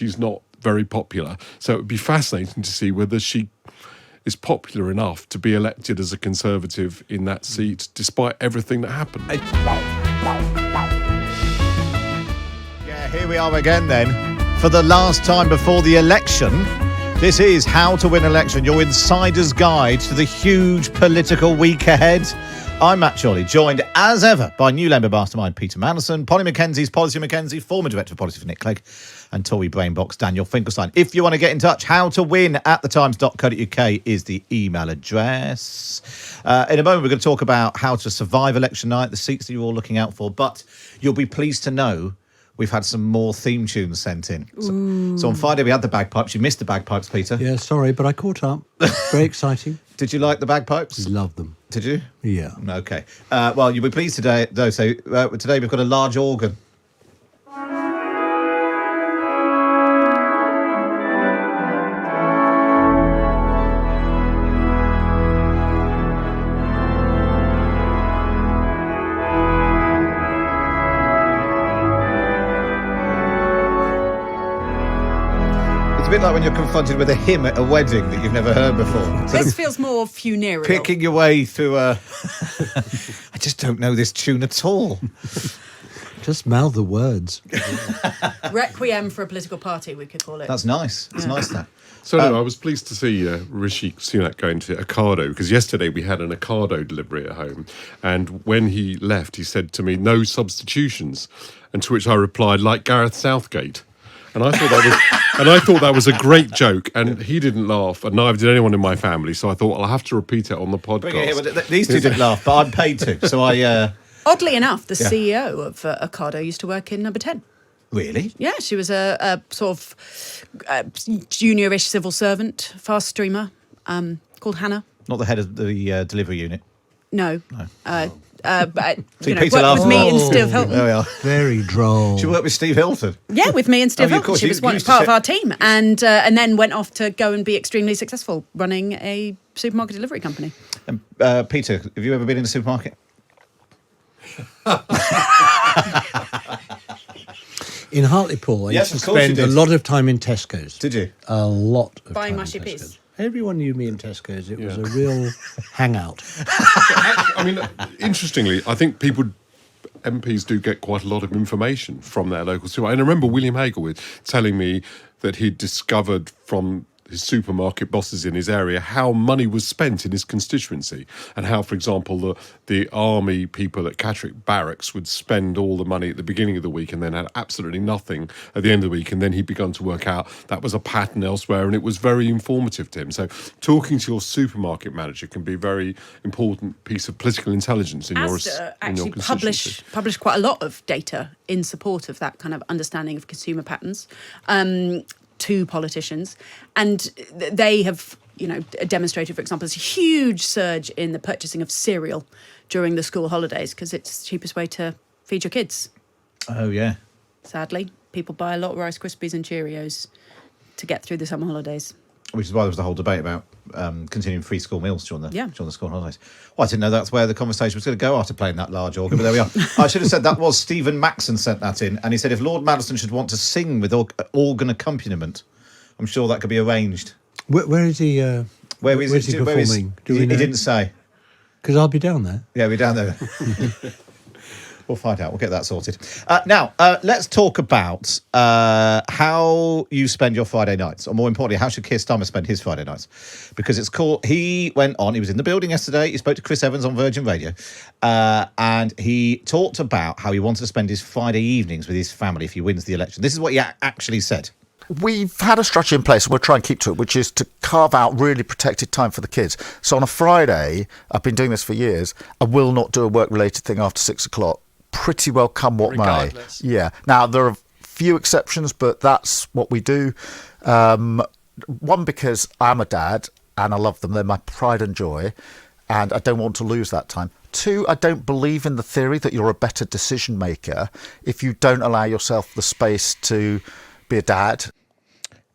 she's not very popular. So it would be fascinating to see whether she is popular enough to be elected as a Conservative in that seat, despite everything that happened. Yeah, here we are again then, for the last time before the election. This is How to Win Election, your insider's guide to the huge political week ahead. I'm Matt Chorley, joined as ever by new Labour mastermind Peter Mandelson, Polly Mackenzie's Policy Mackenzie, former Director of Policy for Nick Clegg, and Tory Brainbox Daniel Finkelstein. If you want to get in touch, howtowin@thetimes.co.uk is the email address. In a moment, we're going to talk about how to survive election night, the seats that you're all looking out for, but you'll be pleased to know we've had some more theme tunes sent in. So on Friday, we had the bagpipes. You missed the bagpipes, Peter. Yeah, sorry, but I caught up. Very exciting. Did you like the bagpipes? Love them. Did you? Yeah. Okay. Well, you'll be pleased today, though. So today we've got a large organ. It's a bit like when you're confronted with a hymn at a wedding that you've never heard before. This feels more funereal. Picking your way through I just don't know this tune at all. Just mouth the words. Requiem for a political party, we could call it. That's nice. It's nice, that. So anyway, I was pleased to see Rishi Sunak going to Ocado, because yesterday we had an Ocado delivery at home, and when he left, he said to me, "No substitutions," and to which I replied, "Like Gareth Southgate." And I thought that was a great joke, and he didn't laugh, and neither did anyone in my family. So I thought, well, I'll have to repeat it on the podcast. Bring it here, but these two didn't laugh, but I'm paid to. So I. Oddly enough, the CEO of Ocado used to work in Number 10. Really? Yeah, she was a sort of juniorish civil servant, fast streamer, called Hannah. Not the head of the delivery unit. No. But See, worked Peter with me laughed. and Steve Hilton. There we are. Very droll. She worked with Steve Hilton. Yeah, with me and Steve Oh, of Hilton. course, She you was used to part of say- our team, and then went off to go and be extremely successful running a supermarket delivery company. Peter, have you ever been in a supermarket? In Hartlepool, I Yes, used to of course you spend a did. lot of time in Tesco's. Did you? A lot of Buying time mushy in peas. Tesco's. Everyone knew me in Tesco's. It was a real hangout. I mean, interestingly, I think MPs do get quite a lot of information from their local supermarket. And I remember William Hagel telling me that he'd discovered from his supermarket bosses in his area how money was spent in his constituency, and how, for example, the army people at Catterick Barracks would spend all the money at the beginning of the week and then had absolutely nothing at the end of the week. And then he'd begun to work out that was a pattern elsewhere, and it was very informative to him. So talking to your supermarket manager can be a very important piece of political intelligence in your actually constituency. publish quite a lot of data in support of that kind of understanding of consumer patterns to politicians, and they have demonstrated, for example, there's a huge surge in the purchasing of cereal during the school holidays because it's the cheapest way to feed your kids. Oh, yeah. Sadly, people buy a lot of Rice Krispies and Cheerios to get through the summer holidays. Which is why there was the whole debate about continuing free school meals during the school holidays. Well, I didn't know that's where the conversation was going to go after playing that large organ, but there we are. I should have said that was Stephen Maxon sent that in, and he said if Lord Madison should want to sing with organ accompaniment, I'm sure that could be arranged. Where is he? Where is he performing? He didn't say. Because I'll be down there. Yeah, we're down there. We'll find out. We'll get that sorted. Now, let's talk about how you spend your Friday nights, or more importantly, how should Keir Starmer spend his Friday nights? Because he went on, he was in the building yesterday, he spoke to Chris Evans on Virgin Radio, and he talked about how he wanted to spend his Friday evenings with his family if he wins the election. This is what he actually said. We've had a structure in place, and we'll try and keep to it, which is to carve out really protected time for the kids. So on a Friday, I've been doing this for years, I will not do a work-related thing after 6 o'clock. Pretty well come what Regardless. may. Yeah. Now, there are few exceptions, but that's what we do. One, because I'm a dad and I love them. They're my pride and joy, and I don't want to lose that time. Two, I don't believe in the theory that you're a better decision maker if you don't allow yourself the space to be a dad.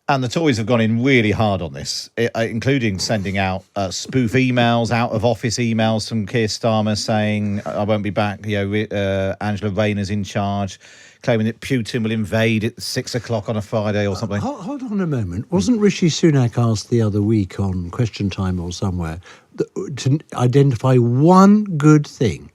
And the Tories have gone in really hard on this, including sending out spoof emails, out-of-office emails from Keir Starmer saying, I won't be back, Angela Rayner's in charge, claiming that Putin will invade at 6 o'clock on a Friday or something. Hold on a moment. Wasn't Rishi Sunak asked the other week on Question Time or somewhere to identify one good thing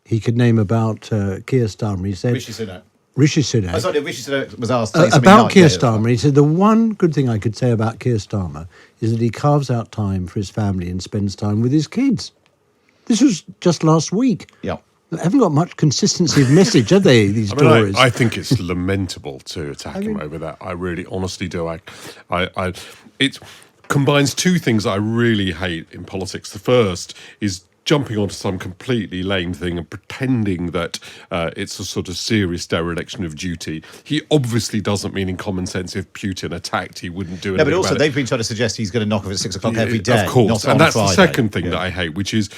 he could name about Keir Starmer? He said... Rishi Sunak. Rishi Sunak. I thought Rishi Sunak was asked to say something about nice. Keir Yeah, Starmer. He said the one good thing I could say about Keir Starmer is that he carves out time for his family and spends time with his kids. This was just last week. Yeah. They haven't got much consistency of message, have they, these Tories? I think it's lamentable to attack him over that. I really, honestly do. It combines two things I really hate in politics. The first is jumping onto some completely lame thing and pretending that it's a sort of serious dereliction of duty. He obviously doesn't mean in common sense if Putin attacked, he wouldn't do anything. No, but also about they've it. been trying to suggest he's going to knock off at 6 o'clock every day. Of course, not and on that's Friday. the second thing that I hate, which is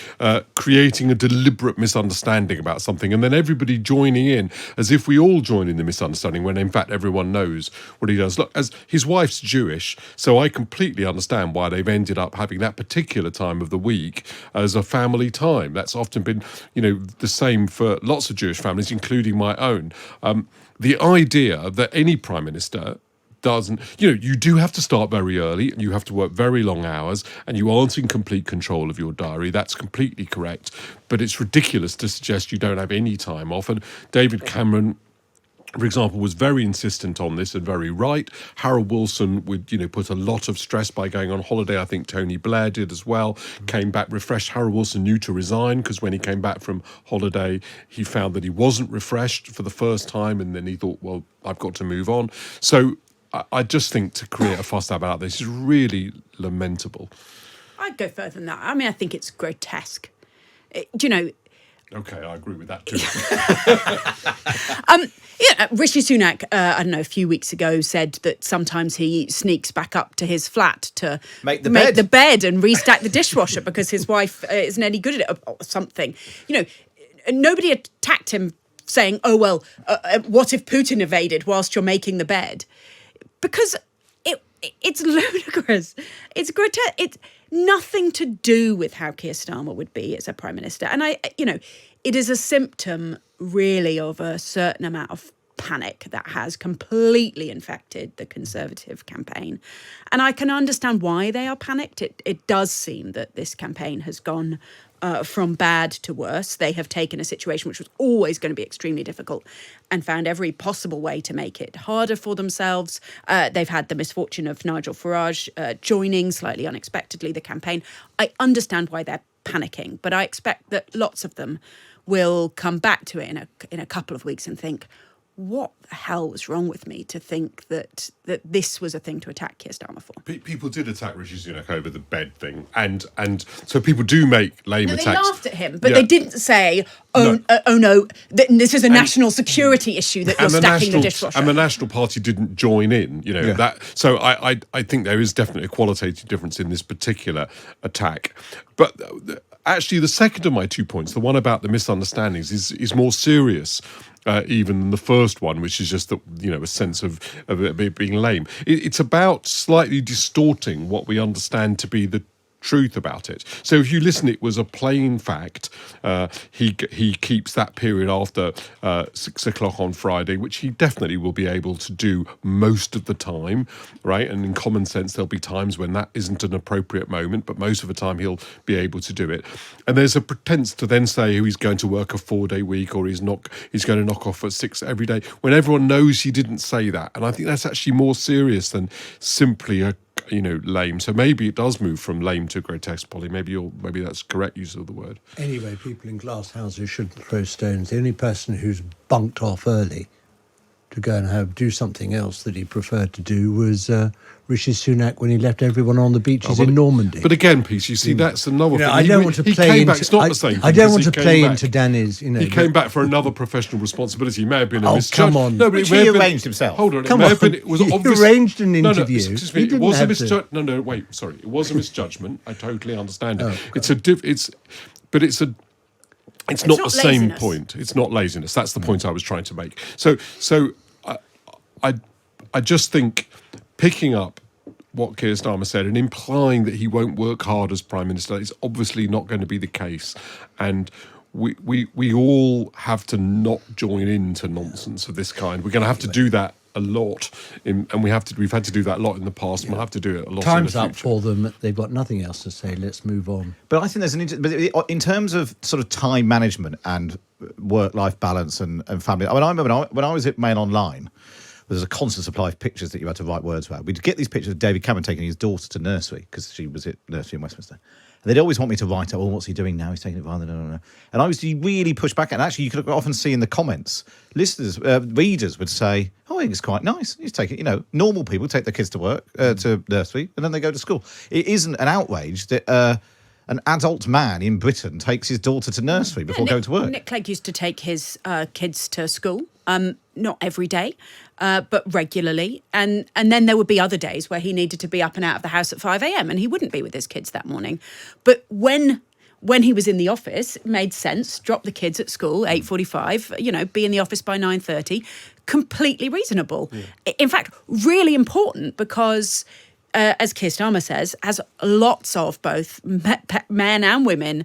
creating a deliberate misunderstanding about something, and then everybody joining in as if we all join in the misunderstanding when in fact everyone knows what he does. Look, as his wife's Jewish, so I completely understand why they've ended up having that particular time of the week as a family time. That's often been, the same for lots of Jewish families, including my own. The idea that any prime minister doesn't, you do have to start very early and you have to work very long hours and you aren't in complete control of your diary. That's completely correct. But it's ridiculous to suggest you don't have any time off. And David Cameron, for example, was very insistent on this and very right. Harold Wilson would, put a lot of stress by going on holiday. I think Tony Blair did as well. Came back refreshed. Harold Wilson knew to resign because when he came back from holiday, he found that he wasn't refreshed for the first time, and then he thought, well, I've got to move on. So I just think to create a fuss about this is really lamentable. I'd go further than that. I mean, I think it's grotesque. Okay, I agree with that too. Rishi Sunak, I don't know, a few weeks ago said that sometimes he sneaks back up to his flat to Make the bed and restack the dishwasher because his wife isn't any good at it or something. Nobody attacked him saying, oh, well, what if Putin invaded whilst you're making the bed? Because it's ludicrous. It's grotesque. It's nothing to do with how Keir Starmer would be as a prime minister. And it is a symptom really of a certain amount of panic that has completely infected the Conservative campaign. And I can understand why they are panicked. It does seem that this campaign has gone from bad to worse. They have taken a situation which was always going to be extremely difficult and found every possible way to make it harder for themselves. They've had the misfortune of Nigel Farage joining slightly unexpectedly the campaign. I understand why they're panicking, but I expect that lots of them will come back to it in a couple of weeks and think, what the hell was wrong with me to think that this was a thing to attack Keir Starmer for? People did attack Rishi Sunak over the bed thing, and so people do make lame attacks. They laughed at him, but they didn't say, no, this is a national security issue that you're stacking the dishwasher. And the National Party didn't join in, that. So I think there is definitely a qualitative difference in this particular attack. But actually, the second of my 2 points, the one about the misunderstandings, is more serious. Even than the first one, which is just a sense of it being lame. It's about slightly distorting what we understand to be the truth about it. So if you listen, it was a plain fact. He keeps that period after 6 o'clock on Friday, which he definitely will be able to do most of the time, right? And in common sense, there'll be times when that isn't an appropriate moment, but most of the time he'll be able to do it. And there's a pretense to then say he's going to work a 4-day week or he's going to knock off at 6 every day, when everyone knows he didn't say that. And I think that's actually more serious than simply a lame. So maybe it does move from lame to grotesque, Polly. Maybe that's correct use of the word. Anyway, people in glass houses shouldn't throw stones. The only person who's bunked off early to go and do something else that he preferred to do was Rishi Sunak when he left everyone on the beaches in Normandy. But again, Peace, you see, that's another thing. I don't want to play into... It's not the same thing. I don't want to play into Danny's... He came back for another professional responsibility. He may have been a misjudgment. Come on. No, but he arranged himself. Hold on. Come it may on. have been, it was He obvious, arranged an interview. Excuse me. He It didn't was a have misjudgment. No, wait. Sorry. It was a misjudgment. I totally understand it. Oh, It's not the same laziness. point. It's not laziness. That's the point I was trying to make. So I just think picking up what Keir Starmer said and implying that he won't work hard as Prime Minister is obviously not going to be the case. And we all have to not join into nonsense of this kind. We're going to have to do that a lot, and we've had to do that a lot in the past. And we'll have to do it a lot. Time's in the up future. for them. They've got nothing else to say. Let's move on. But I think there's but in terms of sort of time management and work-life balance and family. I mean, I remember when I was at Mail Online, there was a constant supply of pictures that you had to write words about. We'd get these pictures of David Cameron taking his daughter to nursery because she was at nursery in Westminster. And they'd always want me to write, oh, what's he doing now? He's taking it further. And I was really pushed back. And actually, you could often see in the comments, readers would say, oh, I think it's quite nice. He's taking, normal people take their kids to work, to nursery, and then they go to school. It isn't an outrage that an adult man in Britain takes his daughter to nursery before going to work. Nick Clegg used to take his kids to school, not every day, but regularly. And then there would be other days where he needed to be up and out of the house at 5 a.m. and he wouldn't be with his kids that morning. But when he was in the office, it made sense. Drop the kids at school, 8:45, be in the office by 9:30. Completely reasonable. Yeah. In fact, really important because... as Keir Starmer says, has lots of both men and women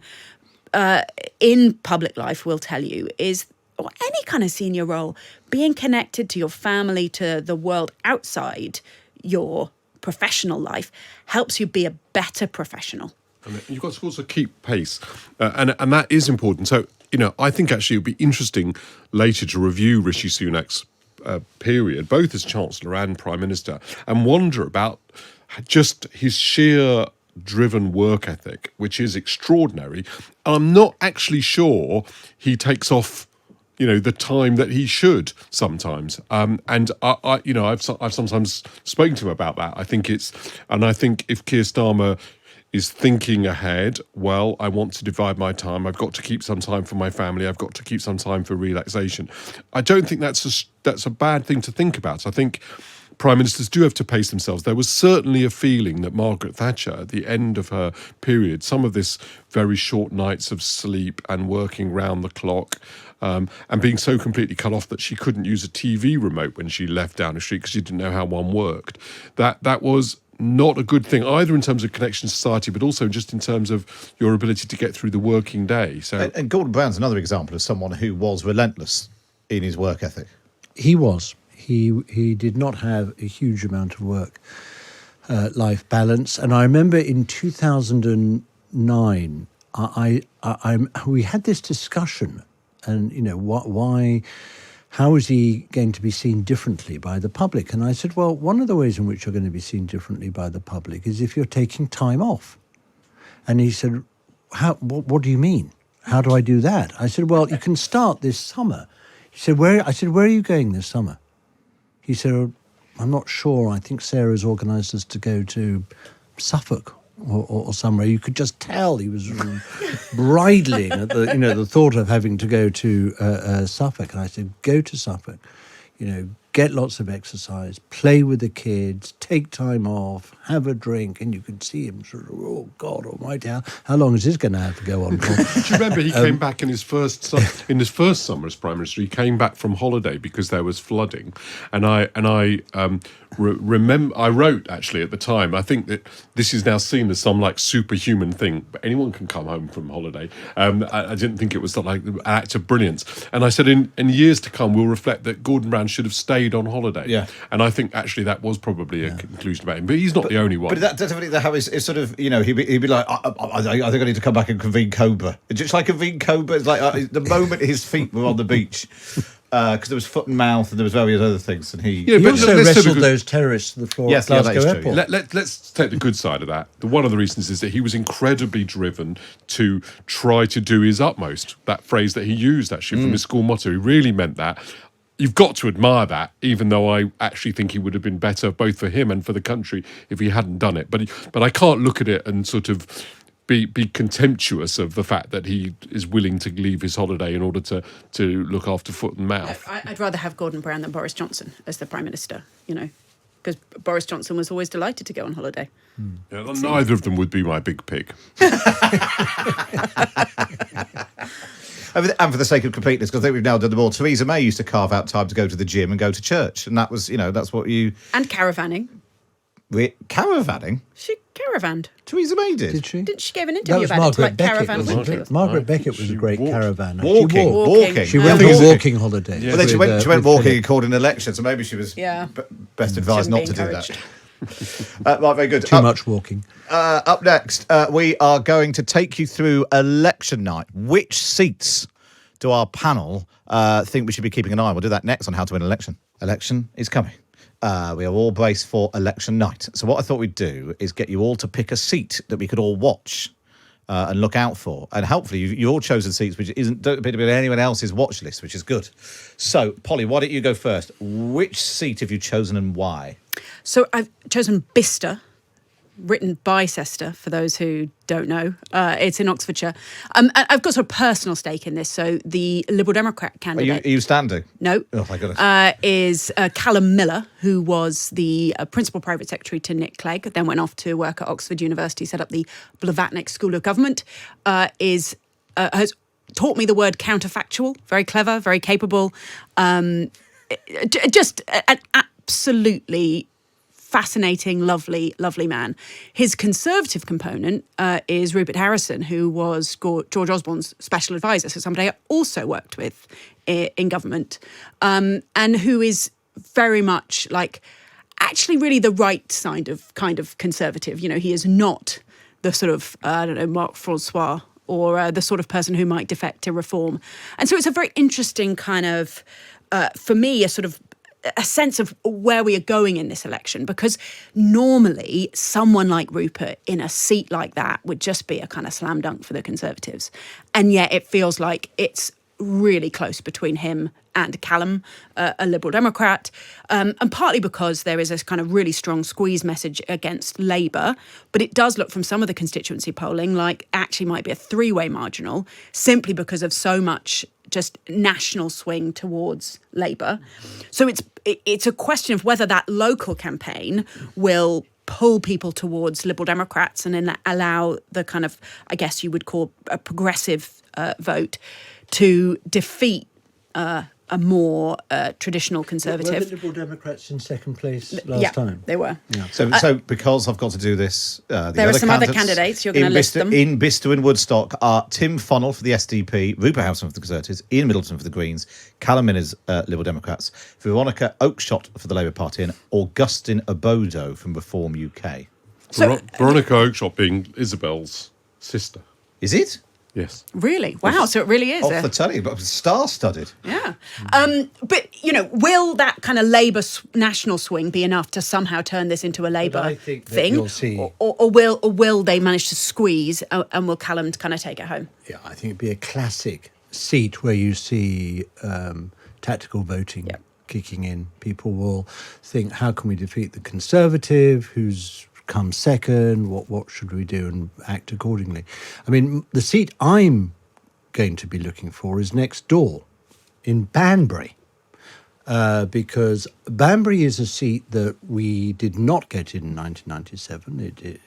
in public life will tell you is, or any kind of senior role, being connected to your family, to the world outside your professional life, helps you be a better professional. And you've got to also keep pace, and that is important. So, I think actually it would be interesting later to review Rishi Sunak's period, both as Chancellor and Prime Minister, and wonder about just his sheer driven work ethic, which is extraordinary. I'm not actually sure he takes off, the time that he should sometimes. And I've sometimes spoken to him about that. I think if Keir Starmer is thinking ahead, well, I want to divide my time. I've got to keep some time for my family. I've got to keep some time for relaxation. I don't think that's a bad thing to think about. I think Prime Ministers do have to pace themselves. There was certainly a feeling that Margaret Thatcher, at the end of her period, some of this very short nights of sleep and working round the clock, and being so completely cut off that she couldn't use a TV remote when she left Downing Street because she didn't know how one worked. That was not a good thing, either in terms of connection to society, but also just in terms of your ability to get through the working day. So, and Gordon Brown's another example of someone who was relentless in his work ethic. He was. He did not have a huge amount of work-life balance. And I remember in 2009, we had this discussion, and why. How is he going to be seen differently by the public? And I said, well, one of the ways in which you're going to be seen differently by the public is if you're taking time off. And he said, what do you mean? How do I do that? I said, well, you can start this summer. He said, where? I said, where are you going this summer? He said, I'm not sure. I think Sarah's organised us to go to Suffolk or somewhere. You could just tell he was bridling at the thought of having to go to Suffolk. And I said, go to Suffolk, get lots of exercise, play with the kids, take time off, have a drink. And you could see him sort of, oh, God almighty, how long is this going to have to go on for? Do you remember he came back in his first summer as Prime Minister? He came back from holiday because there was flooding. And I remember, I wrote actually at the time, I think that this is now seen as some like superhuman thing, but anyone can come home from holiday. I didn't think it was like an act of brilliance. And I said, in years to come, we'll reflect that Gordon Brown should have stayed on holiday. Yeah. And I think actually that was probably a conclusion about him. But he's not the only one. But that's definitely how it's sort of, he'd be like, I think I need to come back and convene Cobra. Just like convene Cobra, it's like the moment his feet were on the beach, because there was foot and mouth and there was various other things. And he also wrestled those terrorists to the floor at Glasgow Airport. Let's take the good side of that. One of the reasons is that he was incredibly driven to try to do his utmost. That phrase that he used actually from his school motto, he really meant that. You've got to admire that, even though I actually think he would have been better both for him and for the country if he hadn't done it. But I can't look at it and sort of be contemptuous of the fact that he is willing to leave his holiday in order to look after foot and mouth. I'd rather have Gordon Brown than Boris Johnson as the Prime Minister, because Boris Johnson was always delighted to go on holiday. Yeah, neither of them would be my big pick. And for the sake of completeness, because I think we've now done them all, Theresa May used to carve out time to go to the gym and go to church. And that was, that's what you... And caravanning. Caravanning? She caravanned. Theresa May did. Did she? Didn't she give an That interview was about it to Margaret Beckett, Caravan wasn't Weekly? it? Margaret No, Beckett was she a great walked. caravanner. Walking. Walking. She went Yeah. on a walking holiday. Yeah. Well, then she with, went with walking Philip. and called an election, so maybe she was Yeah. best advised not to Shouldn't be do that. encouraged. Right, very good. Too much walking. Up next, we are going to take you through election night. Which seats do our panel think we should be keeping an eye on? We'll do that next on How to Win an Election. Election is coming. We are all braced for election night. So what I thought we'd do is get you all to pick a seat that we could all watch and look out for. And hopefully you've all chosen seats which don't appear to be on anyone else's watch list, which is good. So, Polly, why don't you go first? Which seat have you chosen and why? So I've chosen Bicester, written Bicester, for those who don't know. It's in Oxfordshire. And I've got sort of personal stake in this. So the Liberal Democrat Are candidate... you standing? No. Oh, my goodness. Is Callum Miller, who was the principal private secretary to Nick Clegg, then went off to work at Oxford University, set up the Blavatnik School of Government, has taught me the word counterfactual. Very clever, very capable. Just an absolutely fascinating, lovely man. His Conservative component is Rupert Harrison, who was George Osborne's special advisor, so somebody I also worked with in government, and who is very much like actually really the right side of kind of conservative. You know, he is not the sort of, Marc Francois or the sort of person who might defect to reform. And so it's a very interesting kind of, for me, a sort of a sense of where we are going in this election, because normally someone like Rupert in a seat like that would just be a kind of slam dunk for the Conservatives. And yet it feels like it's really close between him and Callum, a Liberal Democrat, and partly because there is this kind of really strong squeeze message against Labour, but it does look from some of the constituency polling like actually might be a three-way marginal, simply because of so much just national swing towards Labour. So it's a question of whether that local campaign will pull people towards Liberal Democrats and then allow the kind of, I guess you would call a progressive vote to defeat a more traditional Were Conservative. the Liberal Democrats in second place last time? They were. Yeah. So because I've got to do this, There are some other candidates. You're going to list them. In Bicester and Woodstock are Tim Funnell for the SDP, Rupert Harrison for the Conservatives, Ian Middleton for the Greens, Callum Miller's Liberal Democrats, Veronica Oakeshott for the Labour Party, and Augustine Obodo from Reform UK. So- Veronica Oakeshott being Isabel's sister. Is it? Yes. Really? Wow. So it really is. Off the telly, but star-studded. Yeah. But, will that kind of Labour national swing be enough to somehow turn this into a Labour I think that thing? you'll see- Or will they manage to squeeze and will Callum kind of take it home? Yeah, I think it'd be a classic seat where you see tactical voting kicking in. People will think, how can we defeat the Conservative, who's come second, what should we do, and act accordingly. I mean, the seat I'm going to be looking for is next door in Banbury, because Banbury is a seat that we did not get in 1997. It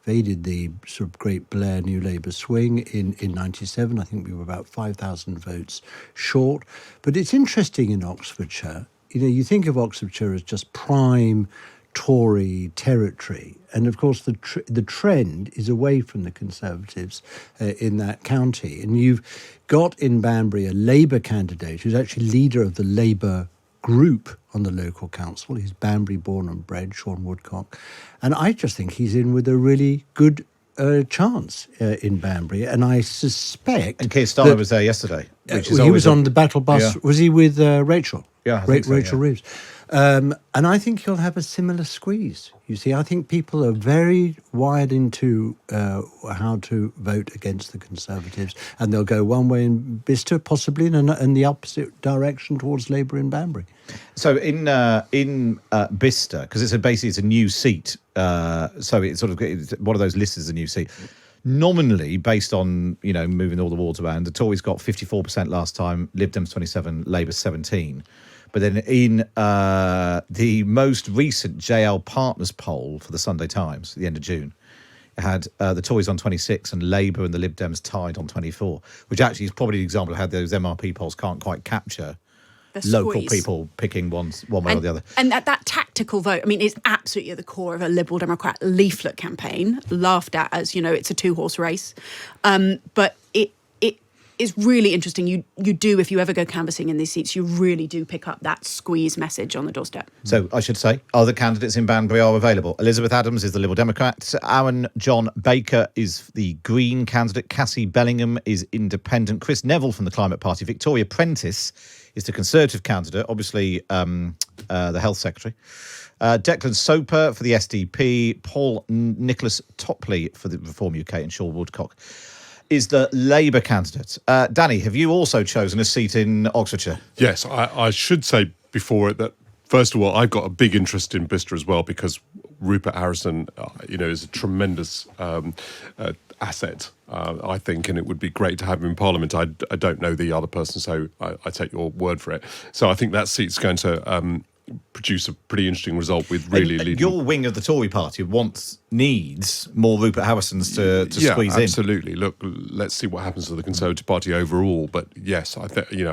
evaded the sort of great Blair New Labour swing in 97. I think we were about 5,000 votes short. But it's interesting in Oxfordshire. You think of Oxfordshire as just prime Tory territory, and of course the trend is away from the Conservatives in that county. And you've got in Banbury a Labour candidate who's actually leader of the Labour group on the local council. He's Banbury born and bred, Sean Woodcock, and I just think he's in with a really good chance in Banbury. And I suspect, And Keir Starmer was there yesterday. Which is he always was on the battle bus. Yeah. Was he with Rachel? Yeah, I think so, Rachel yeah. Reeves. And I think he'll have a similar squeeze. You see, I think people are very wired into how to vote against the Conservatives, and they'll go one way in Bicester, possibly in the opposite direction towards Labour in Banbury. So in Bicester, because it's a new seat, so it's sort of one of those lists as a new seat. Nominally, based on moving all the wards around, the Tories got 54% last time, Lib Dems 27, Labour 17. But then in the most recent JL Partners poll for the Sunday Times at the end of June, it had the Tories on 26 and Labour and the Lib Dems tied on 24, which actually is probably an example of how those MRP polls can't quite capture local squeeze. people picking one way or the other. And that tactical vote, I mean, is absolutely at the core of a Liberal Democrat leaflet campaign, laughed at as, it's a 2-horse race. But it is really interesting. You do, if you ever go canvassing in these seats, you really do pick up that squeeze message on the doorstep. So I should say, other candidates in Banbury are available. Elizabeth Adams is the Liberal Democrat. Aaron John Baker is the Green candidate. Cassie Bellingham is independent. Chris Neville from the Climate Party. Victoria Prentice is the Conservative candidate, obviously the Health Secretary. Declan Soper for the SDP. Paul Nicholas Topley for the Reform UK. And Sean Woodcock is the Labour candidate. Danny, have you also chosen a seat in Oxfordshire? Yes, I should say before it that, first of all, I've got a big interest in Bicester as well, because Rupert Harrison, is a tremendous asset, I think, and it would be great to have him in Parliament. I don't know the other person, so I take your word for it. So I think that seat's going to produce a pretty interesting result with really leading. Your wing of the Tory party needs more Rupert Harrisons to squeeze in. Absolutely. Look, let's see what happens to the Conservative Party overall. But yes, I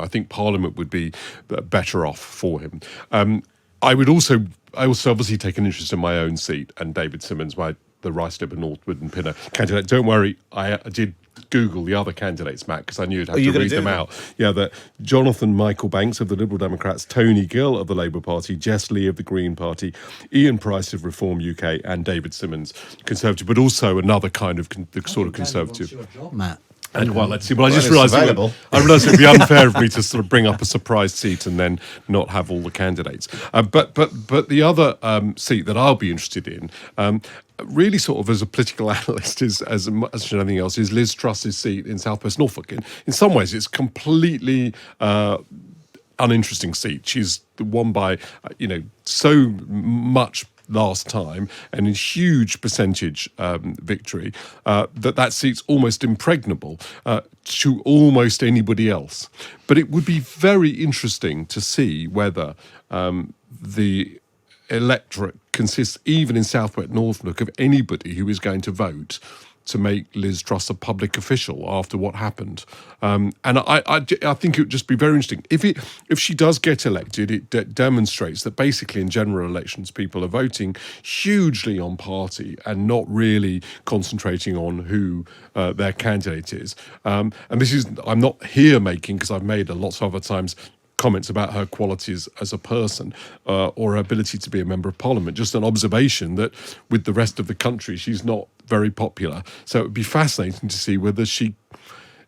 think Parliament would be better off for him. I also obviously take an interest in my own seat, and David Simmons, the Rice Dibber Northwood and Pinner candidate. Don't worry, I did Google the other candidates, Matt, because I knew you'd have to read them out. Yeah, that Jonathan Michael Banks of the Liberal Democrats, Tony Gill of the Labour Party, Jess Lee of the Green Party, Ian Price of Reform UK, and David Simmons, Conservative, but also another kind of sort of Conservative. Matt. And let's see. Well, I just it's realised available. it would be unfair of me to sort of bring up a surprise seat and then not have all the candidates. But the other seat that I'll be interested in, really sort of as a political analyst, is as much as anything else, is Liz Truss's seat in South West Norfolk. In some ways, it's completely uninteresting seat. She's won by so much last time, and in huge percentage victory, that seat's almost impregnable to almost anybody else. But it would be very interesting to see whether the electorate consists, even in South West Norfolk, of anybody who is going to vote to make Liz Truss a public official after what happened. And I think it would just be very interesting. If she does get elected, it demonstrates that basically in general elections, people are voting hugely on party and not really concentrating on who their candidate is. And this is, I'm not here making, because I've made lots of other times, comments about her qualities as a person or her ability to be a member of Parliament. Just an observation that with the rest of the country, she's not very popular. So it would be fascinating to see whether she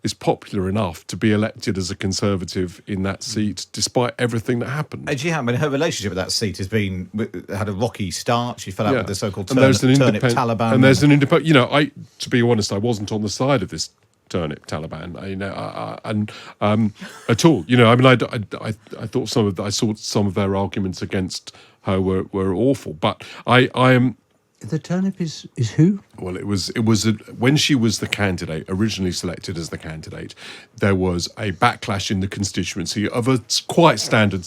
is popular enough to be elected as a Conservative in that seat, despite everything that happened. Her relationship with that seat had a rocky start. She fell out with the so-called turnip Taliban. And there's an independent. To be honest, I wasn't on the side of this turnip Taliban, at all. I thought I saw some of their arguments against her were awful. But I am. The turnip is who? Well, it was when she was the candidate, originally selected as the candidate, there was a backlash in the constituency of a quite standard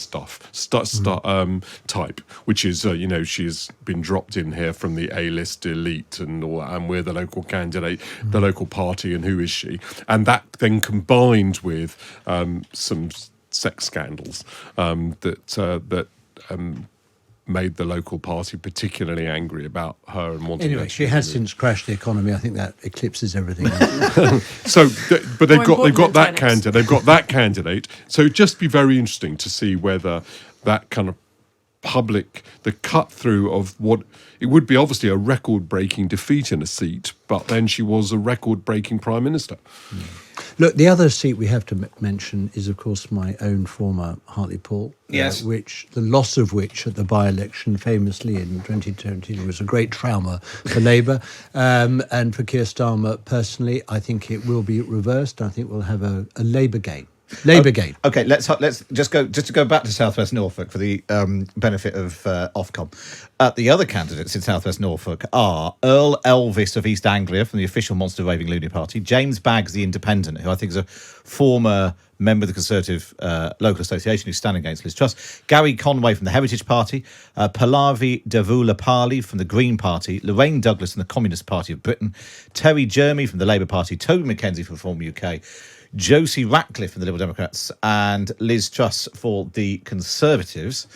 type, which is she's been dropped in here from the A-list elite and all that, and we're the local candidate, the local party, and who is she? And that then combined with some sex scandals that made the local party particularly angry about her and wanting. Anyway, she has since crashed the economy. I think that eclipses everything. But they've got that candidate. So it'd just be very interesting to see whether that kind of the cut through of what it would be obviously a record-breaking defeat in a seat, but then she was a record-breaking Prime Minister. Look, the other seat we have to mention is, of course, my own former Hartlepool, yes, which the loss of which at the by-election famously in 2020 was a great trauma for Labour and for Keir Starmer personally. I think it will be reversed. I think we'll have a Labour gain. Gain. Okay, let's just to go back to South West Norfolk for the benefit of Ofcom. The other candidates in South West Norfolk are Earl Elvis of East Anglia from the official Monster Raving Loony Party, James Baggs, the Independent, who I think is a former member of the Conservative Local Association who's standing against Liz Truss, Gary Conway from the Heritage Party, Pallavi Devulapalli from the Green Party, Lorraine Douglas from the Communist Party of Britain, Terry Jeremy from the Labour Party, Toby Mackenzie from Reform UK, Josie Ratcliffe from the Liberal Democrats, and Liz Truss for the Conservatives.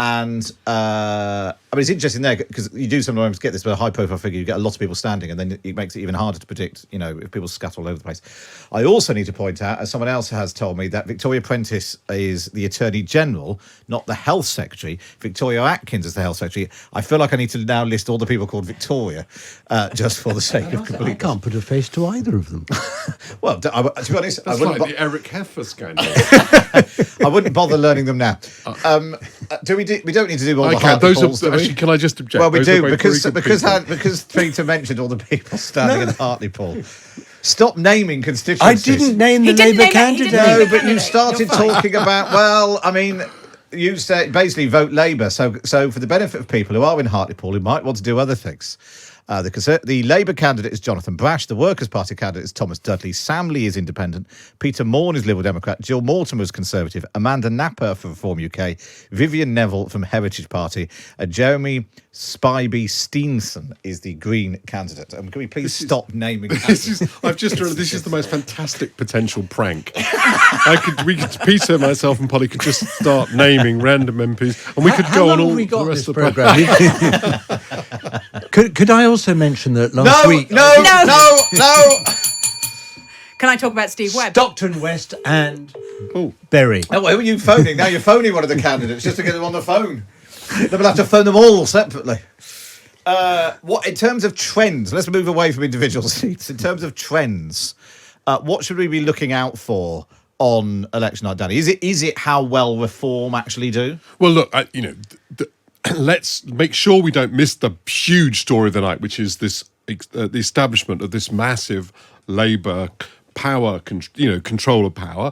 And I mean, it's interesting there because you do sometimes get this with a high-profile figure. You get a lot of people standing, and then it makes it even harder to predict. If people scatter all over the place. I also need to point out, as someone else has told me, that Victoria Prentice is the Attorney General, not the Health Secretary. Victoria Atkins is the Health Secretary. I feel like I need to now list all the people called Victoria, just for the sake of I completeness. can't put a face to either of them. Well, to be honest, That's like the Eric Heffer scandal. I wouldn't bother learning them now. We don't need to do all the hard polls, do we? Actually, can I just object? Well, we Those do are because very good people. because Peter mentioned all the people standing in Hartlepool. Stop naming I constituencies. didn't name the He didn't Labour name it, he candidate. didn't name No, the but you candidate. started You're fine. talking about. Well, I mean, you said basically vote Labour. So for the benefit of people who are in Hartlepool who might want to do other things. The Labour candidate is Jonathan Brash. The Workers' Party candidate is Thomas Dudley. Sam Lee is independent. Peter Morn is Liberal Democrat. Jill Mortimer is Conservative. Amanda Napper from Reform UK. Vivian Neville from Heritage Party. Jeremy Spivey Steenson is the Green candidate. Can we please stop naming I've just realised this is the most fantastic potential prank. Peter, myself, and Polly could just start naming random MPs, and we could How go long on all have we the got rest this of the programme? Could I also mention that last week No. Can I talk about Steve Webb? Stockton West and Berry. Oh, who are you phoning? Now you're phoning one of the candidates just to get them on the phone. Then we'll have to phone them all separately. What in terms of trends? Let's move away from individual seats. In terms of trends, what should we be looking out for on election night, Danny? Is it how well Reform actually do? Well, look, let's make sure we don't miss the huge story of the night, which is this the establishment of this massive Labour power, control of power,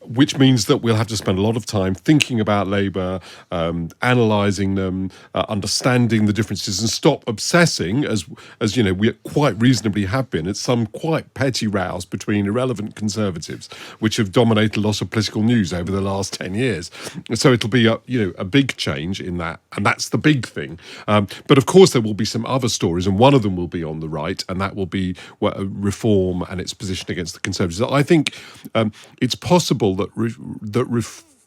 which means that we'll have to spend a lot of time thinking about Labour, analysing them, understanding the differences, and stop obsessing, as we quite reasonably have been, at some quite petty rows between irrelevant Conservatives, which have dominated a lot of political news over the last 10 years. So it'll be a big change in that, and that's the big thing. But of course, there will be some other stories, and one of them will be on the right, and that will be Reform and its position against the Conservatives. I think it's possible that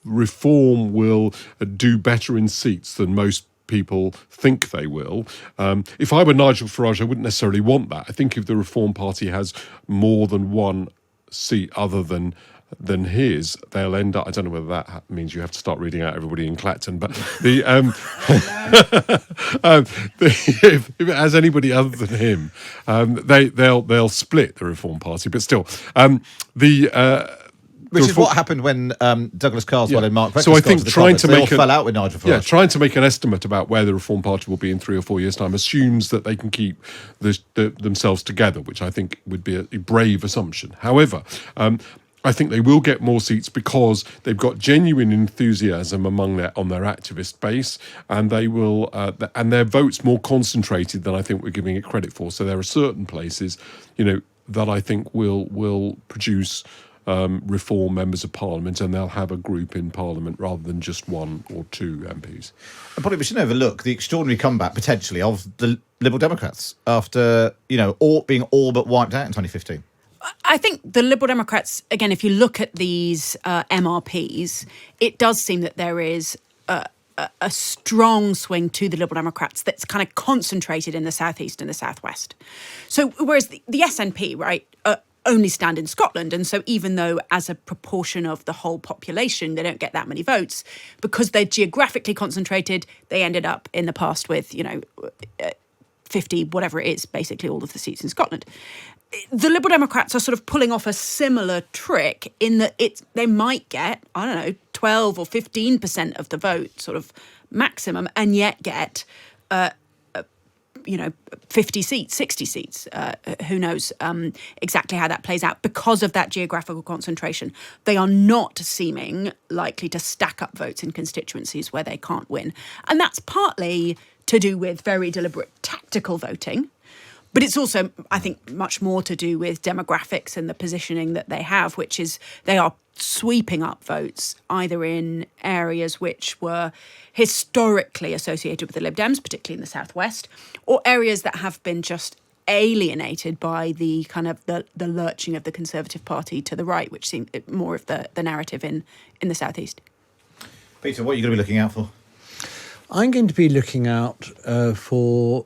Reform will do better in seats than most people think they will. If I were Nigel Farage, I wouldn't necessarily want that. I think if the Reform Party has more than one seat other than his, they'll end up. I don't know whether that means you have to start reading out everybody in Clacton, but if it has anybody other than him, they'll split the Reform Party. But still, Which is what happened when Douglas Carswell and Mark Reckless So I think trying to make fell out with Nigel Farage. trying to make an estimate about where the Reform Party will be in 3 or 4 years' time assumes that they can keep themselves together, which I think would be a brave assumption. However, I think they will get more seats because they've got genuine enthusiasm on their activist base, and they will and their votes more concentrated than I think we're giving it credit for. So there are certain places, that I think will produce Reform members of Parliament, and they'll have a group in Parliament rather than just 1 or 2 MPs. And probably we shouldn't overlook the extraordinary comeback potentially of the Liberal Democrats after being all but wiped out in 2015. I think the Liberal Democrats, again, if you look at these MRPs, it does seem that there is a strong swing to the Liberal Democrats that's kind of concentrated in the southeast and the southwest. So whereas the SNP, right, only stand in Scotland, and so even though as a proportion of the whole population they don't get that many votes, because they're geographically concentrated, they ended up in the past with 50, whatever it is, basically all of the seats in Scotland. The Liberal Democrats are sort of pulling off a similar trick in that they might get, 12 or 15% of the vote, sort of maximum, and yet get, 50 seats, 60 seats. Who knows exactly how that plays out because of that geographical concentration. They are not seeming likely to stack up votes in constituencies where they can't win. And that's partly to do with very deliberate tactical voting. But it's also, I think, much more to do with demographics and the positioning that they have, which is they are sweeping up votes either in areas which were historically associated with the Lib Dems, particularly in the southwest, or areas that have been just alienated by the kind of the lurching of the Conservative Party to the right, which seemed more of the narrative in the southeast. Peter, what are you going to be looking out for? I'm going to be looking out for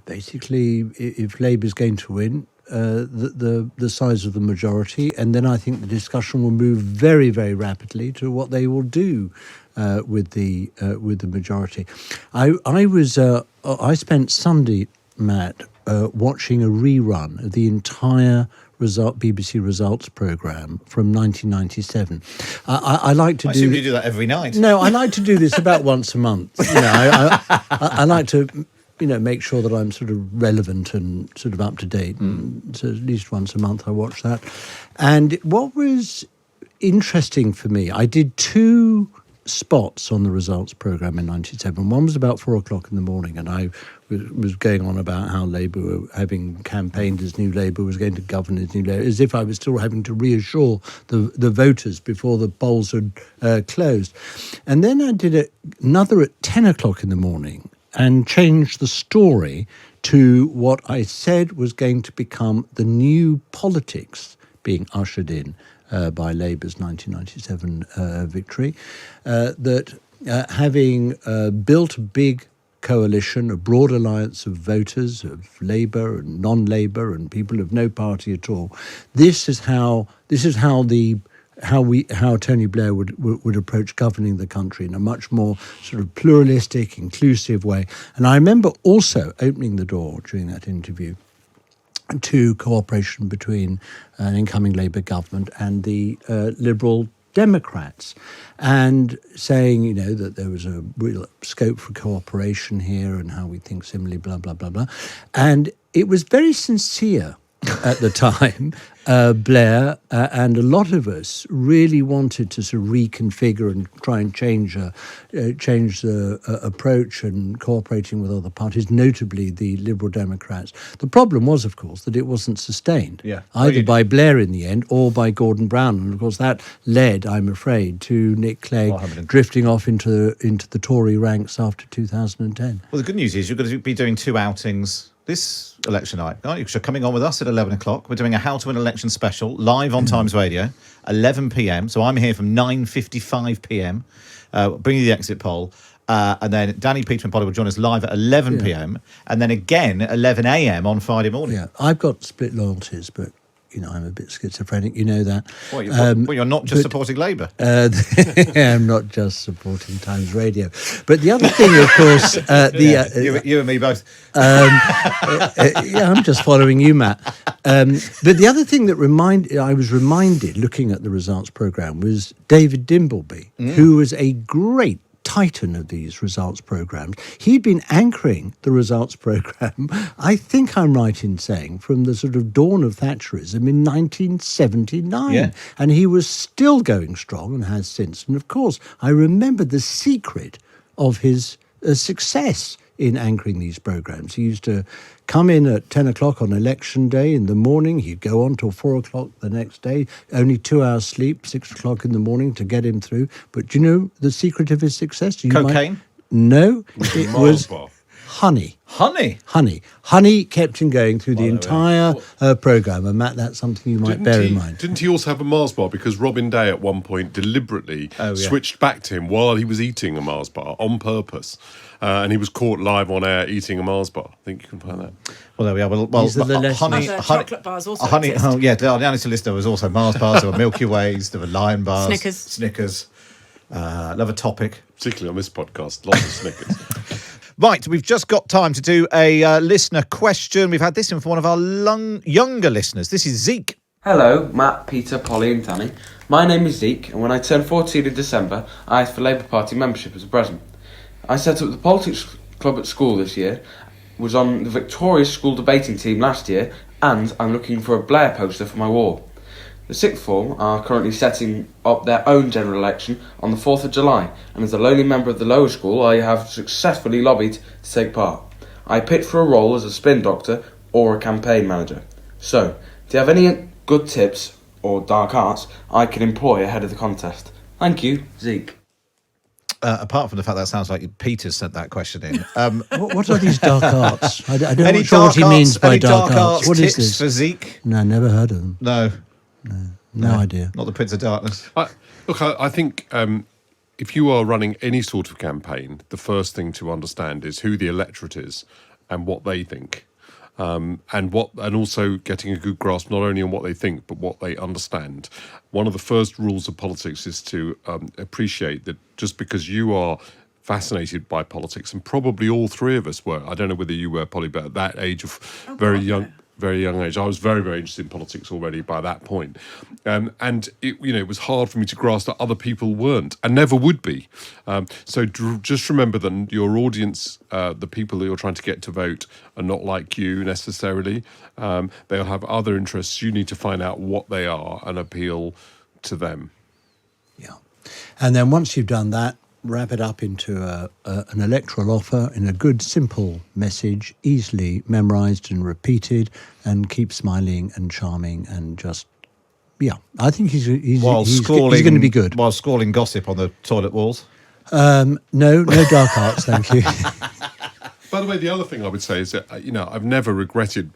basically if Labour's going to win, the size of the majority, and then I think the discussion will move very, very rapidly to what they will do with the majority. I spent Sunday, Matt, watching a rerun of the entire BBC results programme from 1997. I like to I assume you do that every night. No, I like to do this about once a month. I like to, make sure that I'm sort of relevant and sort of up to date. So at least once a month I watch that. And what was interesting for me, I did 2 spots on the results programme in 97. One was about 4:00 in the morning, and I was going on about how Labour were having campaigned as New Labour was going to govern as New Labour, as if I was still having to reassure the voters before the polls had closed. And then I did another at 10:00 in the morning and changed the story to what I said was going to become the new politics being ushered in by Labour's 1997 victory, that having built a big coalition, a broad alliance of voters, of Labour and non-Labour and people of no party at all, this is how Tony Blair would approach governing the country in a much more sort of pluralistic, inclusive way. And I remember also opening the door during that interview to cooperation between an incoming Labour government and the Liberal Democrats, and saying, that there was a real scope for cooperation here and how we think similarly, blah, blah, blah, blah. And it was very sincere at the time. Blair and a lot of us really wanted to sort of reconfigure and try and change the approach and cooperating with other parties, notably the Liberal Democrats. The problem was, of course, that it wasn't sustained, either by Blair in the end or by Gordon Brown. And, of course, that led, I'm afraid, to Nick Clegg drifting off into the Tory ranks after 2010. Well, the good news is you're going to be doing 2 outings this election night, aren't you? So coming on with us at 11 o'clock. We're doing a How to Win Election special live on Times Radio, 11 p.m. So I'm here from 9:55 p.m. Bringing you the exit poll. And then Danny, Peter and Polly will join us live at 11 p.m. And then again at 11 a.m. on Friday morning. Yeah, I've got split loyalties, but I'm a bit schizophrenic, that. Well, you're not just supporting Labour. I'm not just supporting Times Radio. But the other thing, of course... you and me both. I'm just following you, Matt. But the other thing that I was reminded, looking at the results programme, was David Dimbleby, who was a great titan of these results programmes. He'd been anchoring the results programme, I think I'm right in saying, from the sort of dawn of Thatcherism in 1979. Yeah. And he was still going strong and has since. And of course, I remember the secret of his success in anchoring these programmes. He used to come in at 10 o'clock on election day in the morning. He'd go on till 4 o'clock the next day. Only 2 hours sleep, 6 o'clock in the morning to get him through. But do you know the secret of his success? Cocaine? No, it was honey. Honey? Honey kept him going through the entire programme. And Matt, that's something you might bear in mind. Didn't he also have a Mars bar? Because Robin Day at one point deliberately switched back to him while he was eating a Mars bar on purpose. And he was caught live on air eating a Mars bar. I think you can find that. Well, there we are. Well, chocolate bars also exist. On the answer list there was also Mars bars, there were Milky Ways, there were Lion bars. Snickers. Love a topic. Particularly on this podcast, lots of Snickers. Right, we've just got time to do a listener question. We've had this in from one of our younger listeners. This is Zeke. Hello, Matt, Peter, Polly and Danny. My name is Zeke, and when I turned 14 in December, I asked for Labour Party membership as a present. I set up the politics club at school this year, was on the victorious school debating team last year, and I'm looking for a Blair poster for my wall. The sixth form are currently setting up their own general election on the 4th of July, and as a lonely member of the lower school, I have successfully lobbied to take part. I pitched for a role as a spin doctor or a campaign manager. So, do you have any good tips or dark arts I can employ ahead of the contest? Thank you, Zeke. Apart from the fact that sounds like Peter sent that question in. What are these dark arts? I don't Any know sure what he dark means arts- by any dark arts. What is tips this? for Zeke? No, never heard of them. No, No idea. not the Prince of Darkness. I think if you are running any sort of campaign, the first thing to understand is who the electorate is and what they think. And also getting a good grasp not only on what they think but what they understand. One of the first rules of politics is to appreciate that just because you are fascinated by politics, and probably all three of us were. I don't know whether you were, Polly, but at that age of very young age, I was very, very interested in politics already by that point. And it was hard for me to grasp that other people weren't and never would be. So just remember that your audience, the people that you're trying to get to vote, are not like you necessarily. They'll have other interests. You need to find out what they are and appeal to them. Yeah. And then once you've done that, wrap it up into an electoral offer in a good, simple message, easily memorised and repeated, and keep smiling and charming and just, I think he's going to be good. While scrawling gossip on the toilet walls. No dark arts, thank you. By the way, the other thing I would say is that, I've never regretted,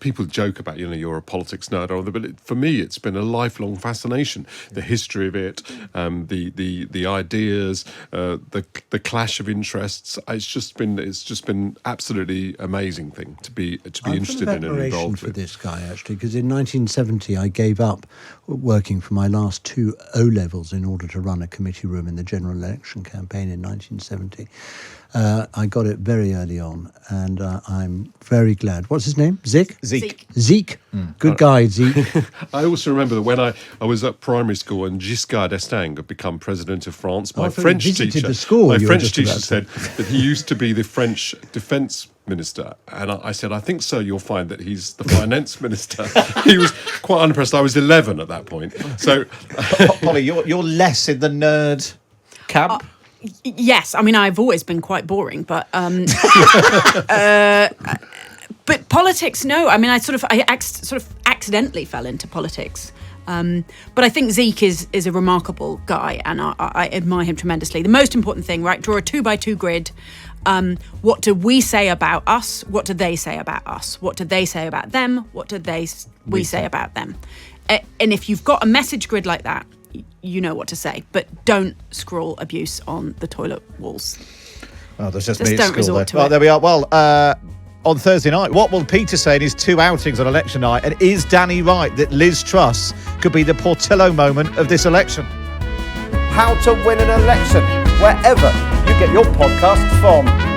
people joke about, you're a politics nerd, but for me, it's been a lifelong fascination. The history of it, the ideas, the clash of interests. It's just been absolutely amazing thing to be interested in and involved for with. this guy, actually, because in 1970, I gave up working for my last 2 O-levels in order to run a committee room in the general election campaign in 1970. I got it very early on, and I'm very glad. What's his name? Zeke? Zeke. Good guy, Zeke. I also remember that when I was at primary school and Giscard d'Estaing had become president of France, my French teacher said that he used to be the French defence minister, and I said, I think, sir, you'll find that he's the finance minister. He was quite unimpressed. I was 11 at that point. So, Polly, you're less in the nerd camp. Yes, I mean, I've always been quite boring, but but politics, no. I mean, I sort of accidentally fell into politics. But I think Zeke is a remarkable guy, and I admire him tremendously. The most important thing, right? Draw a 2x2 grid. What do we say about us? What do they say about us? What do they say about them? What do we say about them? And if you've got a message grid like that, you know what to say, but don't scrawl abuse on the toilet walls. Oh, there's just me at don't school resort there. to it. Well, there we are. Well, on Thursday night, what will Peter say in his 2 outings on election night? And is Danny right that Liz Truss could be the Portillo moment of this election? How to win an election, wherever you get your podcasts from.